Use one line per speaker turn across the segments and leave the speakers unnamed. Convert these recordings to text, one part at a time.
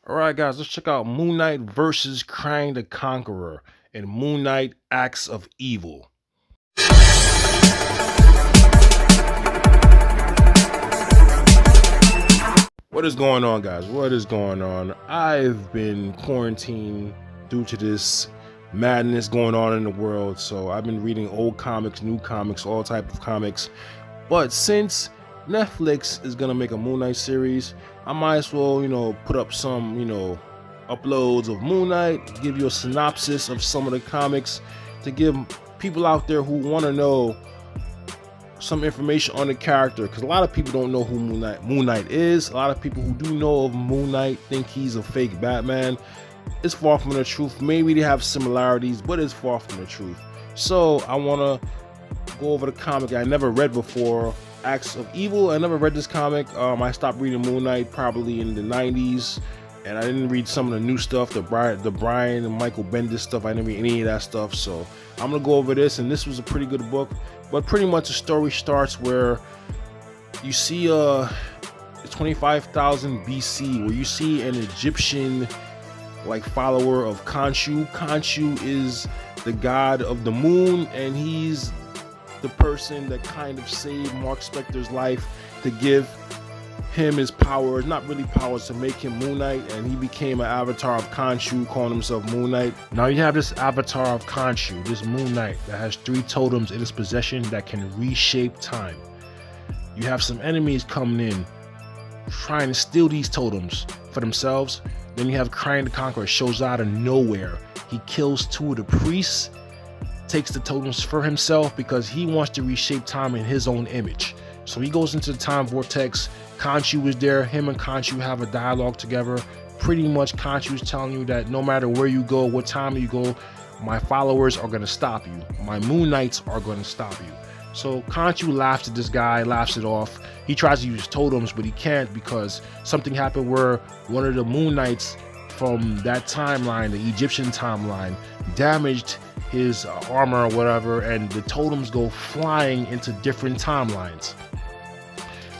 Alright guys, let's check out Moon Knight versus KRANG the Conqueror in Moon Knight Acts of Evil. What is going on, guys? What is going on? I've been quarantined due to this madness going on in the world, so I've been reading old comics, new comics, all type of comics. But since Netflix is gonna make a Moon Knight series, I might as well, put up some, uploads of Moon Knight, give you a synopsis of some of the comics to give people out there who want to know some information on the character, because a lot of people don't know who Moon Knight is. A lot of people who do know of Moon Knight think he's a fake Batman. It's far from the truth. Maybe they have similarities, but it's far from the truth. So I want to go over the comic I never read before, Acts of Evil. I never read this comic. I stopped reading Moon Knight probably in the 90s, and I didn't read some of the new stuff, the Brian and Michael Bendis stuff. I didn't read any of that stuff, so I'm gonna go over this. And this was a pretty good book, but pretty much the story starts where you see 25,000 BC, where you see an Egyptian follower of Khonshu. Khonshu is the god of the moon, and he's the person that kind of saved Mark Spector's life to give him his powers, not really powers, to make him Moon Knight, and he became an avatar of Khonshu, calling himself Moon Knight. Now you have this avatar of Khonshu, this Moon Knight, that has 3 totems in his possession that can reshape time. You have some enemies coming in trying to steal these totems for themselves. Then you have KRANG the Conqueror, shows out of nowhere. He kills 2 of the priests, takes the totems for himself because he wants to reshape time in his own image. So he goes into the time vortex. Khonshu is there. Him and Khonshu have a dialogue together. Pretty much Khonshu is telling you that no matter where you go, what time you go, my followers are going to stop you. My Moon Knights are going to stop you. So Khonshu laughs at this guy, laughs it off. He tries to use totems, but he can't because something happened where one of the Moon Knights from that timeline, the Egyptian timeline, damaged his armor or whatever, and the totems go flying into different timelines.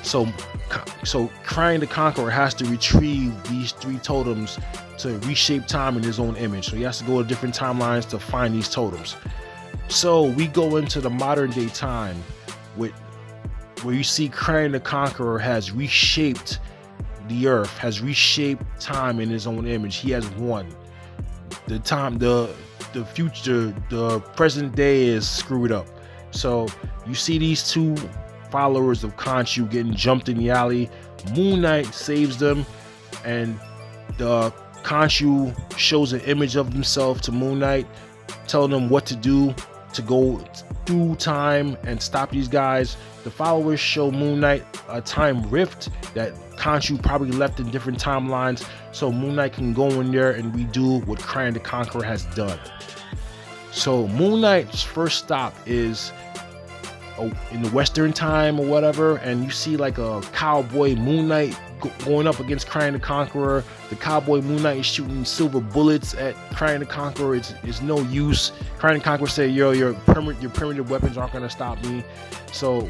So KRANG the Conqueror has to retrieve these 3 totems to reshape time in his own image. So he has to go to different timelines to find these totems. So we go into the modern day time where you see KRANG the Conqueror has reshaped the earth, has reshaped time in his own image. He has won. The future, the present day is screwed up. So you see these 2 followers of Khonshu getting jumped in the alley. Moon Knight saves them, and the Khonshu shows an image of himself to Moon Knight, telling him what to do to go through time and stop these guys. The followers show Moon Knight a time rift that Khonshu probably left in different timelines, so Moon Knight can go in there and redo what KRANG the Conqueror has done. So Moon Knight's first stop is in the Western time or whatever, and you see like a cowboy Moon Knight going up against KRANG the Conqueror. The cowboy Moon Knight is shooting silver bullets at KRANG the Conqueror. It's no use. KRANG the Conqueror say, yo, your primitive weapons aren't gonna stop me. So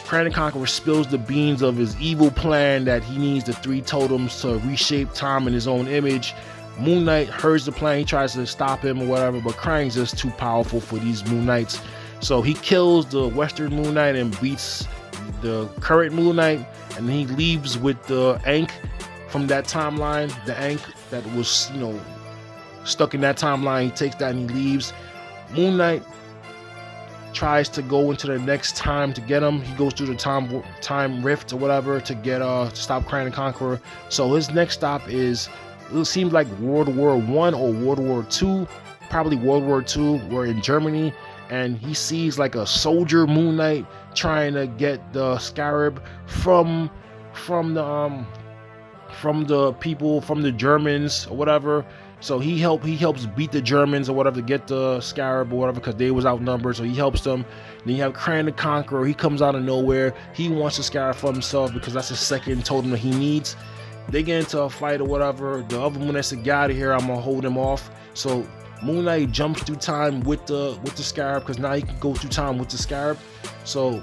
KRANG the Conqueror spills the beans of his evil plan that he needs the 3 totems to reshape time in his own image. Moon Knight hears the plan. He tries to stop him or whatever, but KRANG's just too powerful for these Moon Knights. So he kills the Western Moon Knight and beats the current Moon Knight, and then he leaves with the Ankh from that timeline, the Ankh that was, stuck in that timeline. He takes that and he leaves. Moon Knight tries to go into the next time to get him. He goes through the time rift or whatever to get to stop KRANG the Conqueror. So his next stop is, it seems like World War I or World War II, probably World War II. We're in Germany, and he sees like a soldier Moon Knight trying to get the scarab from the people, from the Germans or whatever. So he helps beat the Germans or whatever to get the scarab or whatever, because they was outnumbered. So he helps them. Then you have KRANG the Conqueror. He comes out of nowhere. He wants the scarab for himself because that's the second totem that he needs. They get into a fight or whatever. The other Moon Knight said, "Get out of here! I'm gonna hold him off." So Moon Knight jumps through time with the scarab, because now he can go through time with the scarab. So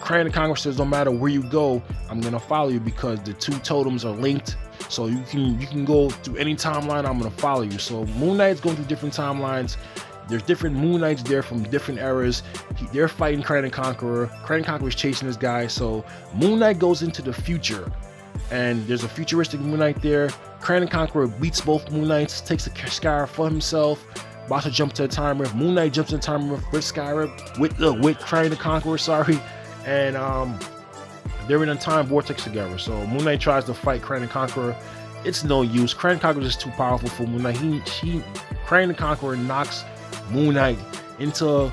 KRANG the Conqueror says, no matter where you go, I'm gonna follow you because the two totems are linked. So you can go through any timeline. I'm gonna follow you. So Moon Knight's going through different timelines. There's different Moon Knights there from different eras. They're fighting KRANG the Conqueror. KRANG the Conqueror is chasing this guy. So Moon Knight goes into the future, and there's a futuristic Moon Knight there. KRANG the Conqueror beats both Moon Knights, takes the Skyrift for himself. About to jump to the time rift. Moon Knight jumps in the time rift with Skyrift, with KRANG the Conqueror, sorry, and they're in a time vortex together. So Moon Knight tries to fight KRANG the Conqueror. It's no use. KRANG the Conqueror is just too powerful for Moon Knight. KRANG the Conqueror knocks Moon Knight into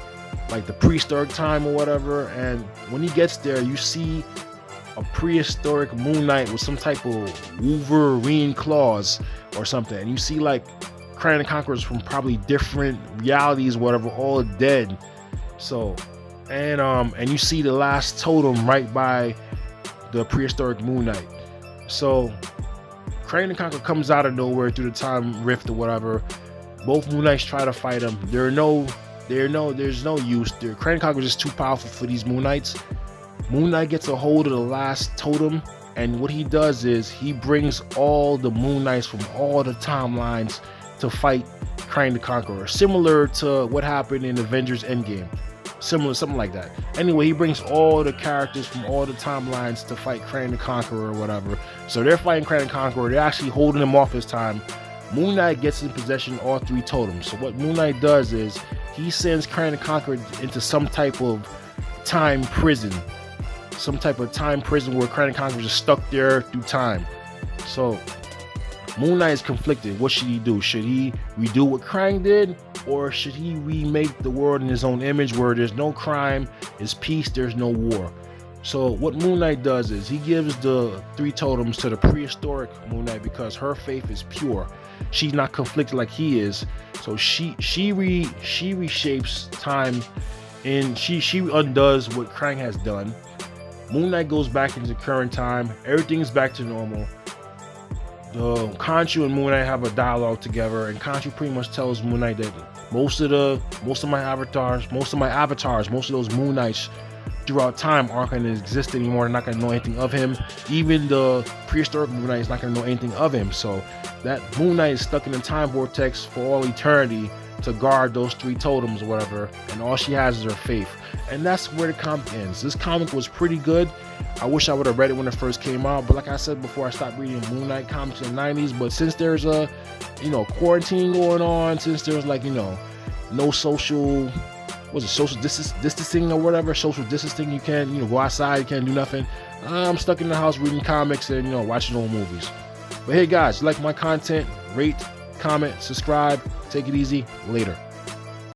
like the prehistoric time or whatever, and when he gets there, you see a prehistoric Moon Knight with some type of Wolverine claws or something, and you see like KRANG the Conquerors from probably different realities, whatever, all dead. So, and you see the last totem right by the prehistoric Moon Knight. So KRANG the Conqueror comes out of nowhere through the time rift or whatever. Both Moon Knights try to fight him. There's no use. KRANG the Conqueror is just too powerful for these Moon Knights. Moon Knight gets a hold of the last totem, and what he does is he brings all the Moon Knights from all the timelines to fight KRANG the Conqueror, similar to what happened in Avengers Endgame. Similar, something like that. Anyway, he brings all the characters from all the timelines to fight KRANG the Conqueror or whatever. So they're fighting KRANG the Conqueror. They're actually holding him off this time. Moon Knight gets in possession of all three totems. So what Moon Knight does is he sends KRANG the Conqueror into some type of time prison. Some type of time prison where KRANG the Conqueror is stuck there through time. So Moon Knight is conflicted. What should he do? Should he redo what KRANG did? Or should he remake the world in his own image where there's no crime, there's peace, there's no war? So what Moon Knight does is he gives the three totems to the prehistoric Moon Knight because her faith is pure. She's not conflicted like he is. So she reshapes time, and she undoes what KRANG has done. Moon Knight goes back into current time. Everything's back to normal. Khonshu and Moon Knight have a dialogue together, and Khonshu pretty much tells Moon Knight that most of my avatars, most of those Moon Knights throughout time aren't going to exist anymore. They're not going to know anything of him. Even the prehistoric Moon Knight is not going to know anything of him. So that Moon Knight is stuck in a time vortex for all eternity to guard those three totems or whatever, and all she has is her faith. And that's where the comic ends. This comic was pretty good. I wish I would have read it when it first came out, but like I said before, I stopped reading Moon Knight comics in the 90s. But since there's a quarantine going on, since there's no social social distancing or whatever, social distancing, you can't go outside, you can't do nothing, I'm stuck in the house reading comics and watching old movies. But hey guys, like my content, rate, comment, subscribe, take it easy. Later.